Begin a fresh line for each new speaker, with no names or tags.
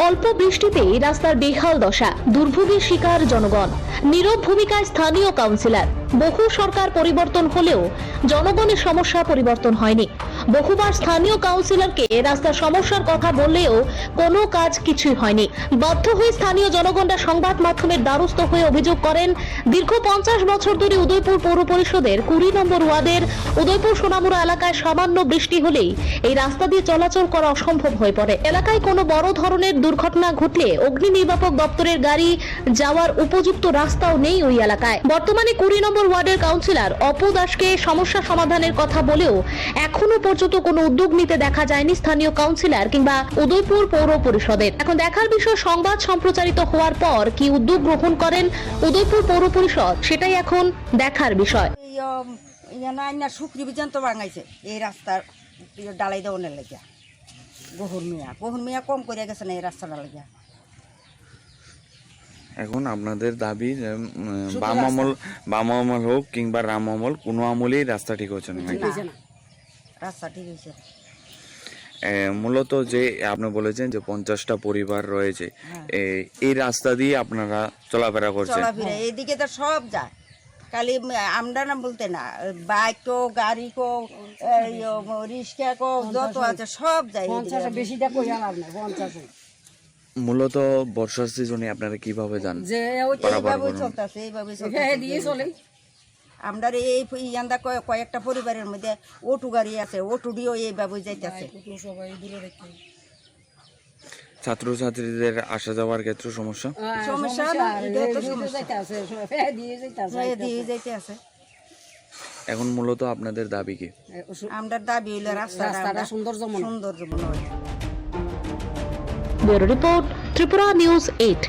অল্প বৃষ্টিতেই রাস্তার বেহাল দশা, দুর্ভোগের শিকার জনগণ। নীরব ভূমিকায় স্থানীয় কাউন্সিলর। বহু সরকার পরিবর্তন হলেও জনগণের সমস্যা পরিবর্তন হয়নি। বহুবার স্থানীয় কাউন্সিলরকে রাস্তার সমস্যার কথা বললেও কোনো কাজ কিছুই হয়নি। বাধ্য হয়ে স্থানীয় জনগণরা সংবাদ মাধ্যমের দ্বারস্থ হয়ে অভিযোগ করেন, দীর্ঘ 50 বছর ধরে উদয়পুর পৌর পরিষদের 20 নম্বর ওয়ার্ডের উদয়পুর সোনামুড়া এলাকায় সামান্য বৃষ্টি হলেই এই রাস্তা দিয়ে চলাচল করা অসম্ভব হয়ে পড়ে। এলাকায় কোনো বড় ধরনের দুর্ঘটনা ঘটলে অগ্নি নির্বাপক দপ্তরের গাড়ি যাওয়ার উপযুক্ত রাস্তাও নেই ওই এলাকায়। বর্তমানে 20 নম্বর ওয়ার্ডের কাউন্সিলর অপু দাসকে সমস্যা সমাধানের কথা বলেও এখনো পর্যন্ত কোনো উদ্যোগ নিতে দেখা যায়নি স্থানীয় কাউন্সিলর কিংবা উদয়পুর পৌর পরিষদের। এখন দেখার বিষয়, সংবাদ সম্প্রচারিত হওয়ার পর কি উদ্যোগ গ্রহণ করেন উদয়পুর পৌর পরিষদ, সেটাই এখন দেখার বিষয়।
শুক্রি পর্যন্ত বাঙাইছে এই রাস্তার ডালাই দেওয়ার লেগে। গহর মিয়া কম করে গেছে না এই রাস্তাটা লেগে।
এখন আপনাদের দাবি বাম আমল হোক কিংবা রাম আমল, কোনো আমলেই রাস্তা ঠিক হচ্ছে না।
রাস্তা ঠিক হয়েছে।
মূলত যে আপনি বলেছেন যে 50টা পরিবার রয়েছে, এই রাস্তা দিয়ে আপনারা চলাফেরা করছেন।
এইদিকে তো সব যায়, খালি আমরা না বলতে না, বাইক কো, গাড়ি কো, রিক্সা কো, যত আছে সব যায়।
মূলত বর্ষার সিজনে আপনারা কিভাবে যান?
এইভাবে চলতেছে, এইভাবে চলে। আমরা এই ইয়ান্দা কয়েকটা পরিবারের মধ্যে অটো গাড়ি আছে, অটো দিয়েও এইভাবে যাইতেছে।
ছাত্রছাত্রীদের আসা যাওয়ার ক্ষেত্রে সমস্যা
যাইতে আছে।
এখন মূলত আপনাদের দাবি কি?
আমরা দাবি হইলে রাস্তাটা সুন্দর
ব্যুরো রিপোর্ট, ত্রিপুরা নিউজ 8।